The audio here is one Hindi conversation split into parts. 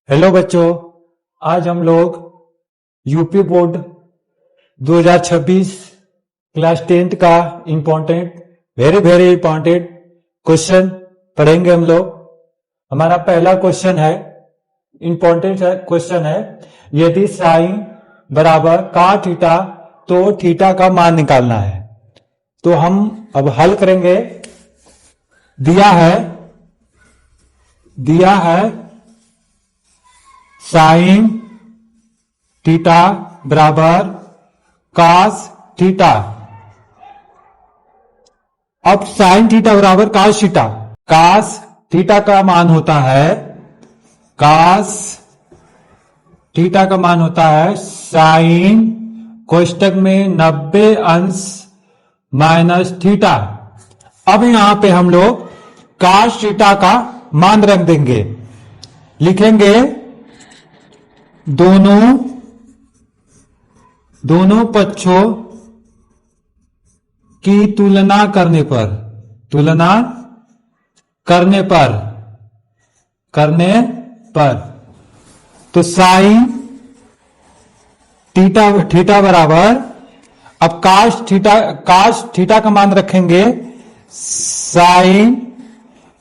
हेलो बच्चों, आज हम लोग यूपी बोर्ड 2026 क्लास 10th का वेरी वेरी इंपॉर्टेंट क्वेश्चन पढ़ेंगे हम लोग। हमारा पहला क्वेश्चन है, इंपॉर्टेंट क्वेश्चन है, यदि साइन बराबर cos थीटा तो थीटा का मान निकालना है। तो हम अब हल करेंगे। दिया है साइन थीटा बराबर cos थीटा। अब साइन थीटा बराबर cos थीटा, cos थीटा का मान होता है, cos थीटा का मान होता है साइन कोष्टक में 90 अंश माइनस थीटा। अब यहां पे हम लोग cos थीटा का मान रख देंगे, लिखेंगे दोनों पक्षों की तुलना करने पर तो साइन थीटा बराबर, अब cos थीटा का मान रखेंगे साइन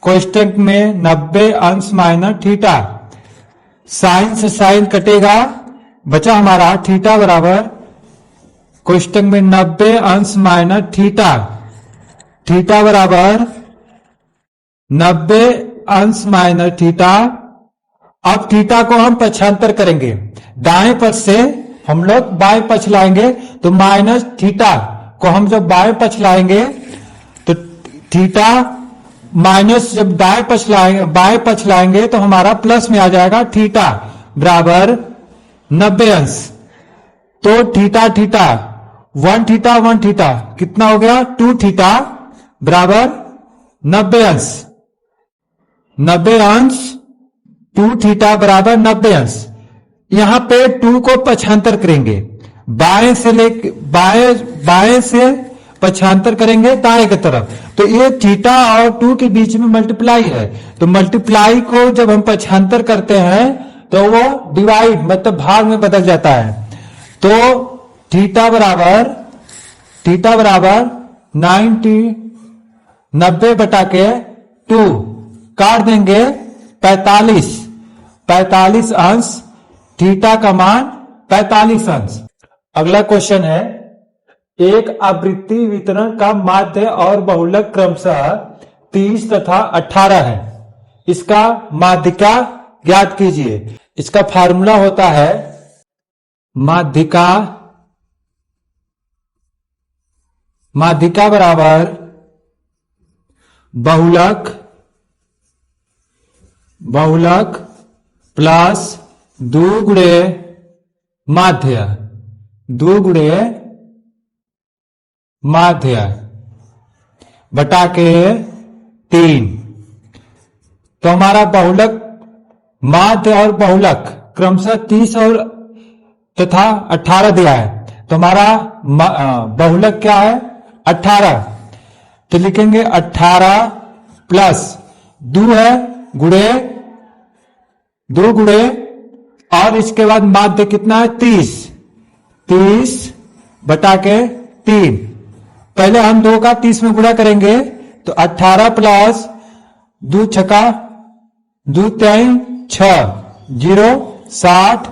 कोष्टक में 90 अंश माइनस थीटा। साइन से साइन कटेगा, बचा हमारा थीटा बराबर कोष्टक में 90 अंश माइनस थीटा। थीटा बराबर 90 अंश माइनस थीटा। अब थीटा को हम पक्षांतर करेंगे, दाएं पक्ष से हम लोग बाएं पक्ष लाएंगे, तो माइनस थीटा को हम जब बाएं पक्ष लाएंगे तो थीटा माइनस, जब बाएं पक्ष लाएंगे तो हमारा प्लस में आ जाएगा, थीटा बराबर 90 अंश। तो थीटा 1 थीटा कितना हो गया, 2 थीटा बराबर 90 अंश। 2 थीटा बराबर 90 अंश। यहां पे 2 को पक्षांतर करेंगे, बाएं से पक्षांतर करेंगे दाएं की तरफ, तो ये थीटा और 2 के बीच में मल्टीप्लाई है, तो मल्टीप्लाई को जब हम पक्षांतर करते हैं तो वो डिवाइड मतलब भाग में बदल जाता है। तो थीटा बराबर 90 बटा के 2 काट देंगे 45 अंश, थीटा का मान 45 अंश। अगला क्वेश्चन है, एक आवृत्ति वितरण का माध्य और बहुलक क्रमशः 30 तथा 18 है, इसका माध्यिका ज्ञात कीजिए। इसका फार्मूला होता है माध्यिका बराबर बहुलक प्लस 2 गुणे माध्य बटा के 3। तो हमारा माध्य और बहुलक क्रमशः 30 और तथा 18 दिया है, तो हमारा बहुलक क्या है 18। तो लिखेंगे 18 प्लस 2 है गुणे 2 गुणे, और इसके बाद माध्य कितना है 30 बटा के 3। पहले हम 2 का 30 में गुणा करेंगे, तो 18 प्लस 2 छका 2 3 6 0 60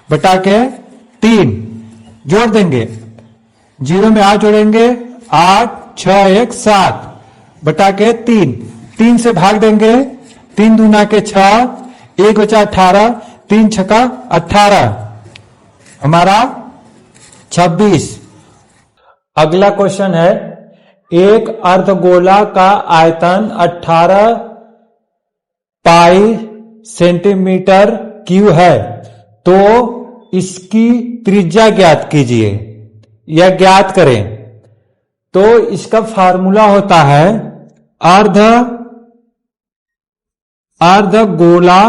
बटा के 3 जोड़ देंगे, 0 में 8 जोड़ेंगे, 8 6 1 7 बटा के 3 से भाग देंगे, 3 दूना के 6, 1 बचा 18, 3 छका 18, हमारा 26। अगला क्वेश्चन है, एक अर्धगोला का आयतन 18 पाई सेंटीमीटर क्यूब है, तो इसकी त्रिज्या ज्ञात कीजिए या ज्ञात करें। तो इसका फार्मूला होता है अर्धगोला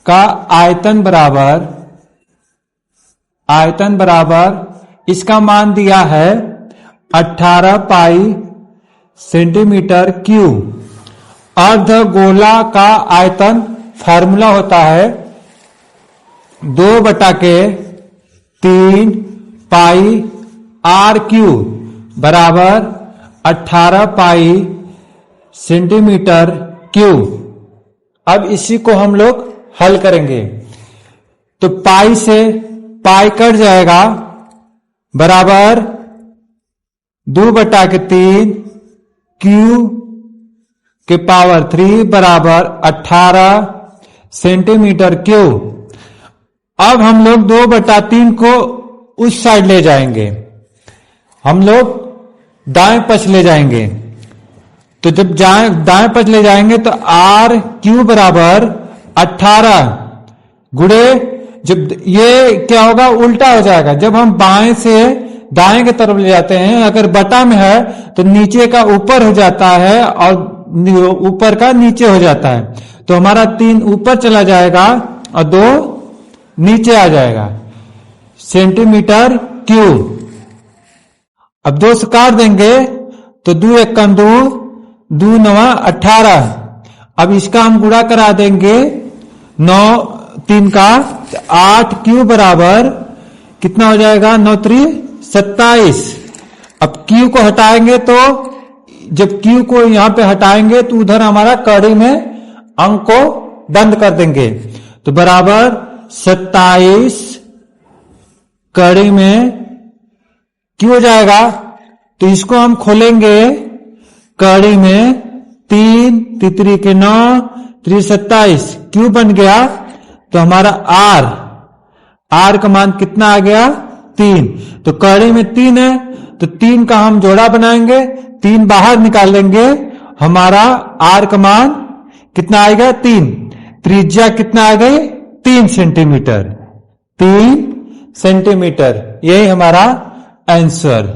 का आयतन बराबर इसका मान दिया है 18 पाई सेंटीमीटर क्यूब। अर्धगोला का आयतन फार्मूला होता है 2/3 पाई आर क्यूब बराबर 18 पाई सेंटीमीटर क्यूब। अब इसी को हम लोग हल करेंगे तो पाई से पाई कट जाएगा बराबर 2/3 क्यूब के पावर 3 बराबर 18 सेंटीमीटर क्यूब। अब हम लोग 2/3 को उस साइड ले जाएंगे, हम लोग दाएं पक्ष ले जाएंगे। तो जब दाएं पक्ष ले जाएंगे तो आर क्यू बराबर 18 गुणे, जब ये क्या होगा उल्टा हो जाएगा। जब हम बाएं से दाएं की तरफ ले जाते हैं, अगर बटा में है तो नीचे का ऊपर हो जाता है और ऊपर का नीचे हो जाता है। तो हमारा 3 ऊपर चला जाएगा और 2 नीचे आ जाएगा सेंटीमीटर क्यूब। अब 2 से काट देंगे तो 2 × 2 2 × 9 18। अब इसका हम गुणा करा देंगे 9 3 का 8 क्यू बराबर कितना हो जाएगा 9 3 27। अब क्यू को हटाएंगे तो जब क्यू को यहां पे हटाएंगे तो उधर हमारा कड़ी में अंक को बंद कर देंगे तो बराबर 27 कड़ी में क्यू हो जाएगा। तो इसको हम खोलेंगे कड़ी में 3 3 के 9 3 27 क्यू बन गया। तो हमारा आर का मान कितना आ गया 3। तो कड़ी में 3 है तो 3 का हम जोड़ा बनाएंगे, 3 बाहर निकाल लेंगे, हमारा आर का मान कितना आएगा 3। त्रिज्या कितना आ गई 3 सेंटीमीटर, 3 सेंटीमीटर। यही हमारा आंसर।